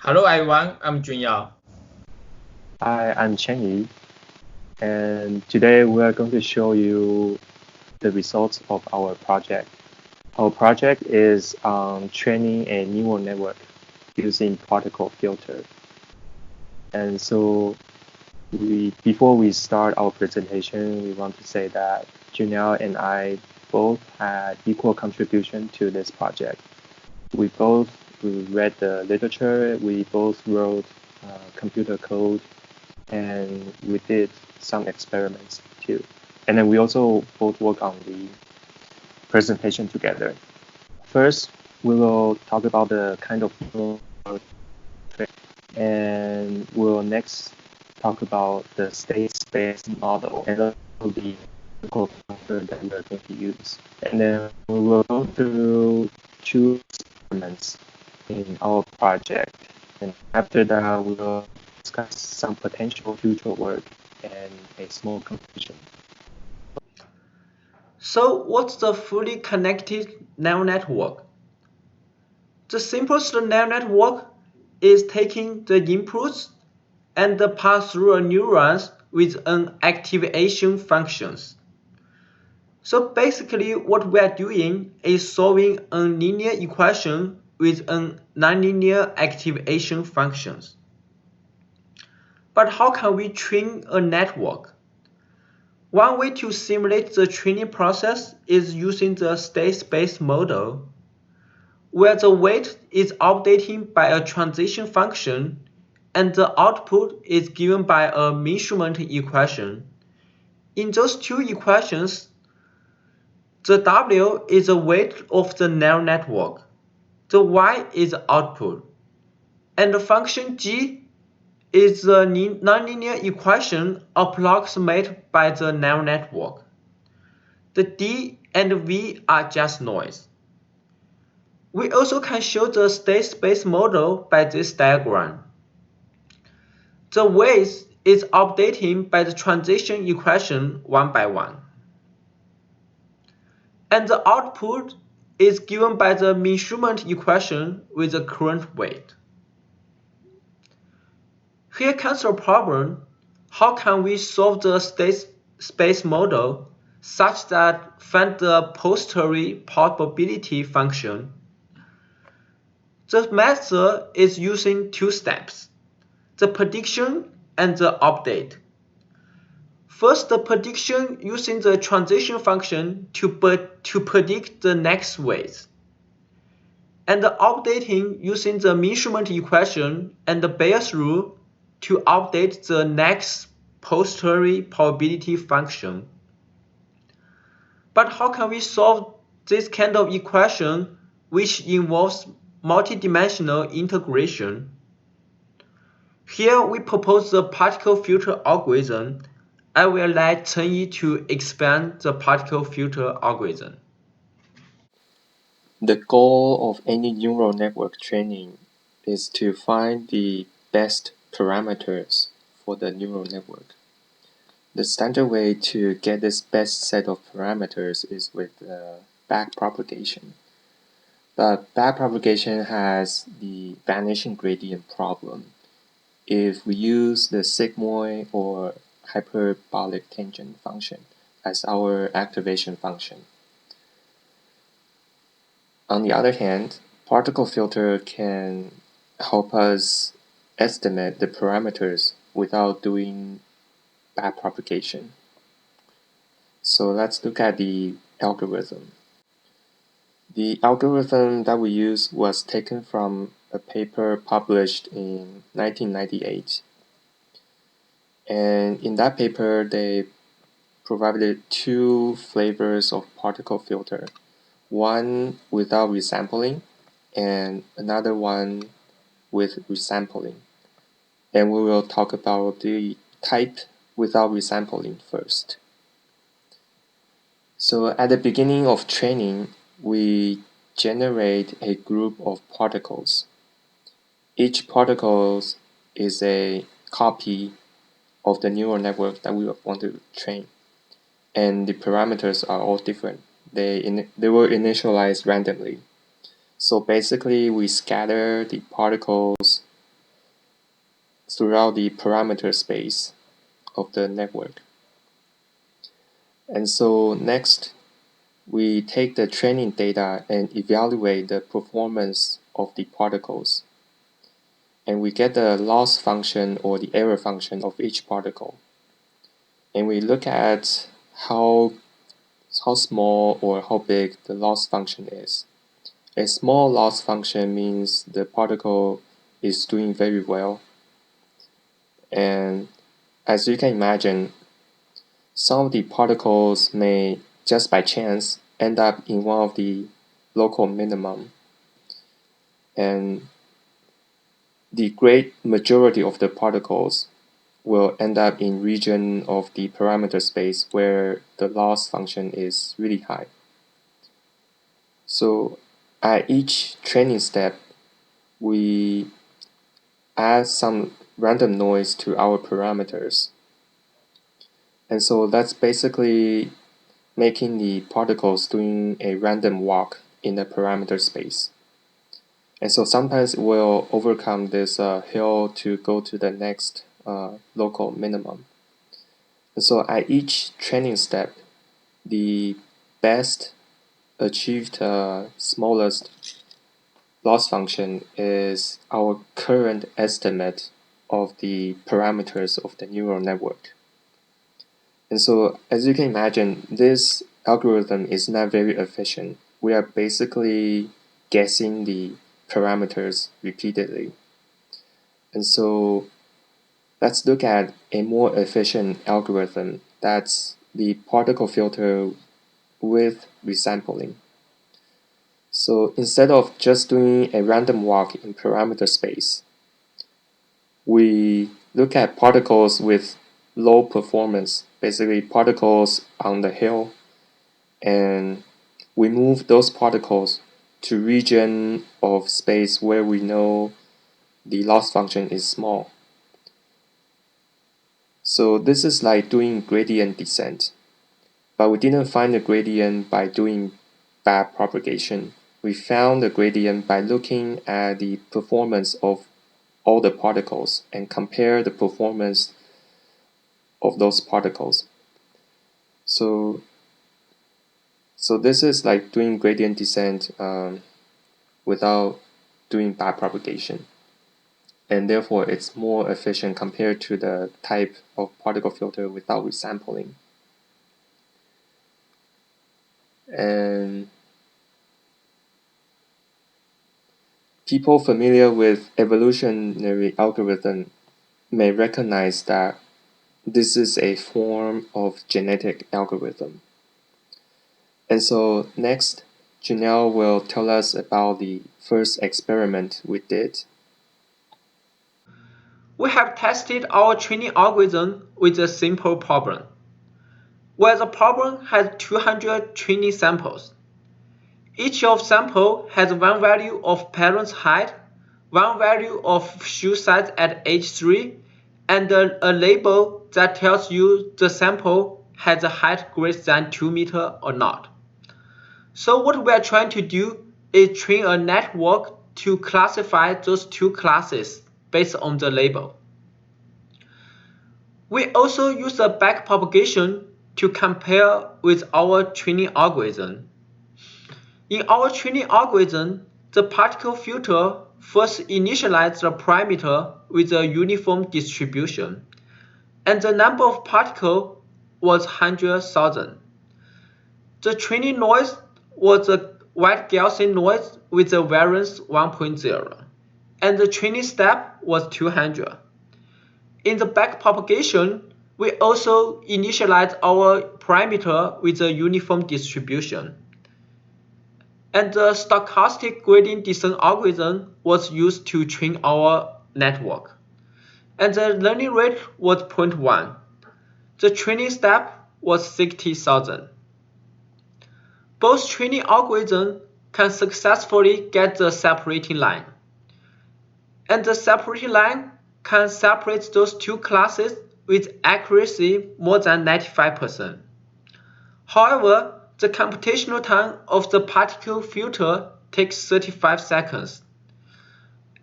Hello everyone, I'm Chen-Yi. Hi, I'm Chen-Yi, and today we are going to show you the results of our project. Our project is training a neural network using particle filter. And so before we start our presentation, we want to say that Junel and I both had equal contribution to this project. We both read the literature, we both wrote computer code, and we did some experiments too. And then we also both work on the presentation together. First, we will talk about the kind of trick, and we'll next talk about the state space model and the local factor that we are going to use. And then we will go through two experiments in our project. And after that, we will discuss some potential future work and a small conclusion. So what's the fully connected neural network? The simplest neural network is taking the inputs and pass through a neurons with an activation functions. So basically what we are doing is solving a linear equation with a nonlinear activation functions. But how can we train a network? One way to simulate the training process is using the state space model, where the weight is updating by a transition function and the output is given by a measurement equation. In those two equations, the W is the weight of the neural network, the Y is the output, and the function G is the nonlinear equation approximated by the neural network. The D and V are just noise. We also can show the state space model by this diagram. The weight is updating by the transition equation one by one. And the output is given by the measurement equation with the current weight. Here comes the problem. How can we solve the state space model such that find the posteriori probability function? The method is using two steps, the prediction and the update. First, the prediction using the transition function to predict the next weight, and the updating using the measurement equation and the Bayes rule to update the next posteriori probability function. But how can we solve this kind of equation which involves multidimensional integration? Here we propose the particle filter algorithm. I will let Chen-Yi to expand the particle filter algorithm. The goal of any neural network training is to find the best parameters for the neural network. The standard way to get this best set of parameters is with backpropagation. But backpropagation has the vanishing gradient problem if we use the sigmoid or hyperbolic tangent function as our activation function. On the other hand, particle filter can help us estimate the parameters without doing backpropagation. So let's look at the algorithm. The algorithm that we use was taken from a paper published in 1998. And in that paper, they provided two flavors of particle filter, one without resampling and another one with resampling. And we will talk about the type without resampling first. So at the beginning of training, we generate a group of particles. Each particle is a copy of the neural network that we want to train. And the parameters are all different. They were initialized randomly. So basically, we scatter the particles throughout the parameter space of the network. And so next, we take the training data and evaluate the performance of the particles. And we get the loss function or the error function of each particle. And we look at how small or how big the loss function is. A small loss function means the particle is doing very well. And as you can imagine, some of the particles may, just by chance, end up in one of the local minimum. And the great majority of the particles will end up in region of the parameter space where the loss function is really high. So at each training step, we add some random noise to our parameters. And so that's basically making the particles doing a random walk in the parameter space. And so sometimes we'll overcome this hill to go to the next local minimum. And so at each training step, the best achieved smallest loss function is our current estimate of the parameters of the neural network. And so as you can imagine, this algorithm is not very efficient. We are basically guessing the parameters repeatedly. And so let's look at a more efficient algorithm that's the particle filter with resampling. So instead of just doing a random walk in parameter space, we look at particles with low performance, basically particles on the hill, and we move those particles to region of space where we know the loss function is small. So this is like doing gradient descent, but we didn't find the gradient by doing backpropagation. We found the gradient by looking at the performance of all the particles and compare the performance of those particles. So this is like doing gradient descent without doing backpropagation. And therefore, it's more efficient compared to the type of particle filter without resampling. And people familiar with evolutionary algorithm may recognize that this is a form of genetic algorithm. And so next, Janelle will tell us about the first experiment we did. We have tested our training algorithm with a simple problem, where the problem has 200 training samples. Each of sample has one value of parent's height, one value of shoe size at age 3, and a label that tells you the sample has a height greater than 2 meters or not. So what we are trying to do is train a network to classify those two classes based on the label. We also use the backpropagation to compare with our training algorithm. In our training algorithm, the particle filter first initializes the parameter with a uniform distribution, and the number of particles was 100,000. The training noise was a white Gaussian noise with a variance 1.0, and the training step was 200. In the backpropagation, we also initialize our parameter with a uniform distribution. And the stochastic gradient descent algorithm was used to train our network. And the learning rate was 0.1. The training step was 60,000. Both training algorithms can successfully get the separating line. And the separating line can separate those two classes with accuracy more than 95%. However, the computational time of the particle filter takes 35 seconds.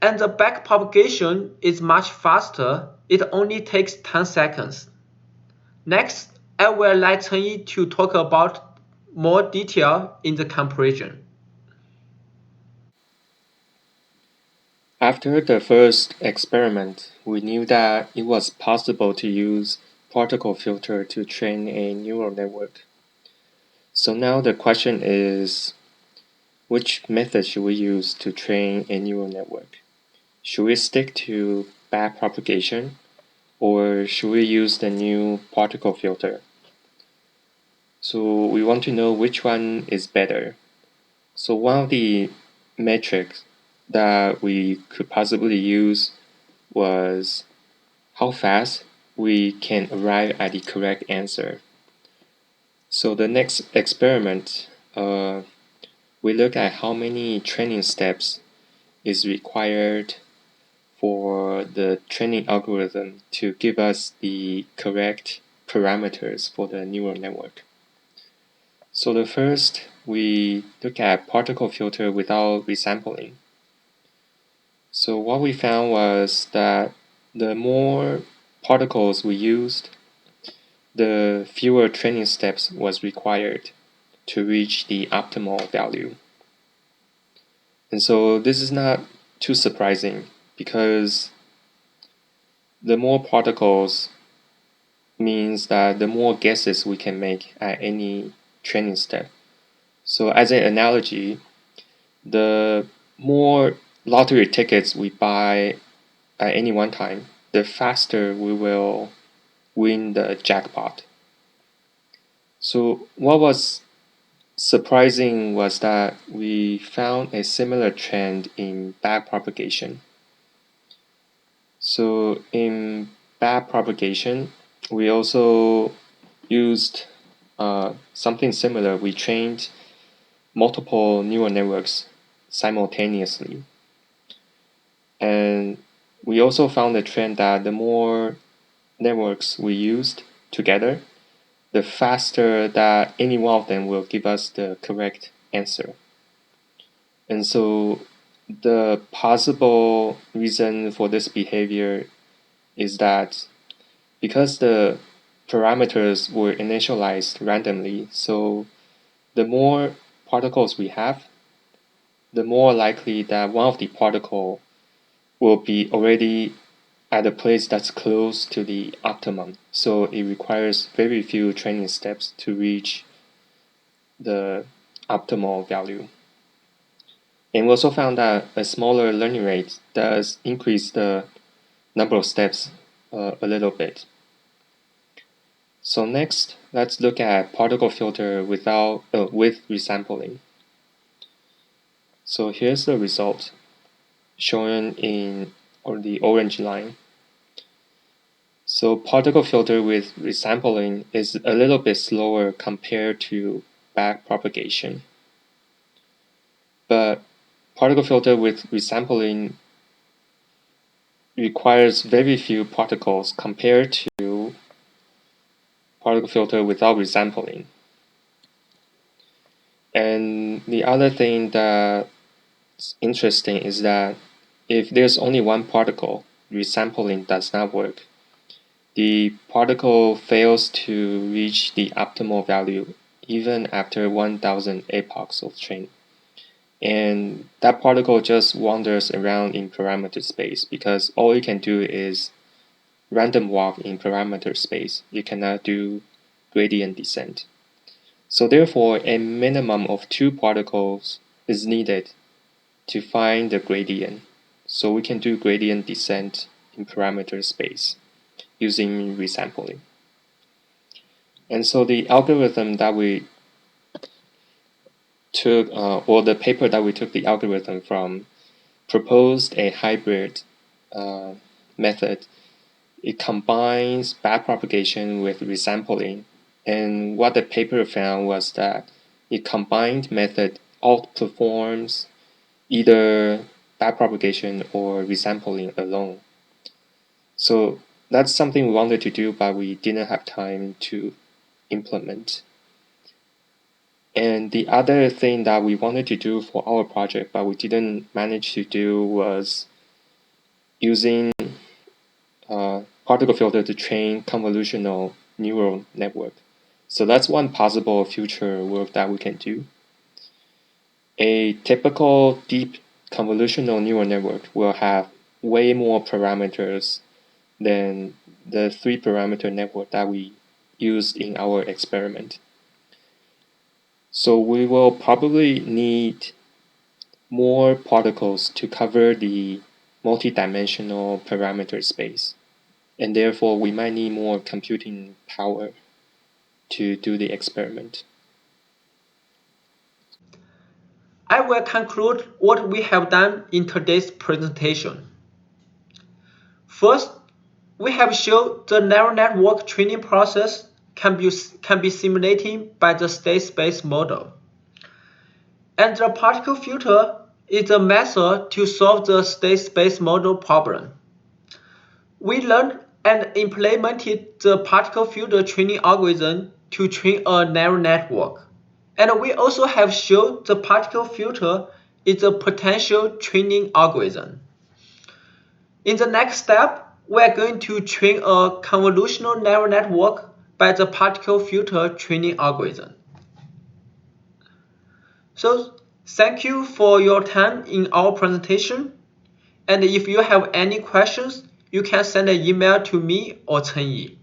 And the back propagation is much faster. It only takes 10 seconds. Next, I will let Chen-Yi to talk about more detail in the comparison. After the first experiment, we knew that it was possible to use particle filter to train a neural network. So now the question is, which method should we use to train a neural network? Should we stick to backpropagation, or should we use the new particle filter? So we want to know which one is better. So one of the metrics that we could possibly use was how fast we can arrive at the correct answer. So the next experiment, we look at how many training steps is required for the training algorithm to give us the correct parameters for the neural network. So the first, we look at particle filter without resampling. So what we found was that the more particles we used, the fewer training steps was required to reach the optimal value. And so this is not too surprising because the more particles means that the more guesses we can make at any training step. So as an analogy, the more lottery tickets we buy at any one time, the faster we will win the jackpot. So what was surprising was that we found a similar trend in backpropagation. So in backpropagation, we also used something similar. We trained multiple neural networks simultaneously. And we also found a trend that the more networks we used together, the faster that any one of them will give us the correct answer. And so the possible reason for this behavior is that because the parameters were initialized randomly, so the more particles we have, the more likely that one of the particle will be already at a place that's close to the optimum. So it requires very few training steps to reach the optimal value. And we also found that a smaller learning rate does increase the number of steps a little bit. So next, let's look at particle filter with resampling. So here's the result shown in the orange line. So particle filter with resampling is a little bit slower compared to backpropagation. But particle filter with resampling requires very few particles compared to particle filter without resampling. And the other thing that's interesting is that if there's only one particle, resampling does not work. The particle fails to reach the optimal value even after 1000 epochs of training. And that particle just wanders around in parameter space because all you can do is random walk in parameter space. You cannot do gradient descent. So therefore, a minimum of 2 particles is needed to find the gradient. So we can do gradient descent in parameter space using resampling. And so the algorithm that we took, or the paper that we took the algorithm from, proposed a hybrid method. It combines backpropagation with resampling. And what the paper found was that the combined method outperforms either backpropagation or resampling alone. So that's something we wanted to do, but we didn't have time to implement. And the other thing that we wanted to do for our project, but we didn't manage to do, was using particle filter to train convolutional neural network. So that's one possible future work that we can do. A typical deep convolutional neural network will have way more parameters than the 3-parameter network that we used in our experiment. So we will probably need more particles to cover the multidimensional parameter space. And therefore, we might need more computing power to do the experiment. I will conclude what we have done in today's presentation. First, we have shown the neural network training process can be simulated by the state space model. And the particle filter is a method to solve the state space model problem. We learned and implemented the particle filter training algorithm to train a neural network. And we also have shown the particle filter is a potential training algorithm. In the next step, we are going to train a convolutional neural network by the particle filter training algorithm. So, thank you for your time in our presentation. And if you have any questions, you can send an email to me or Chen-Yi.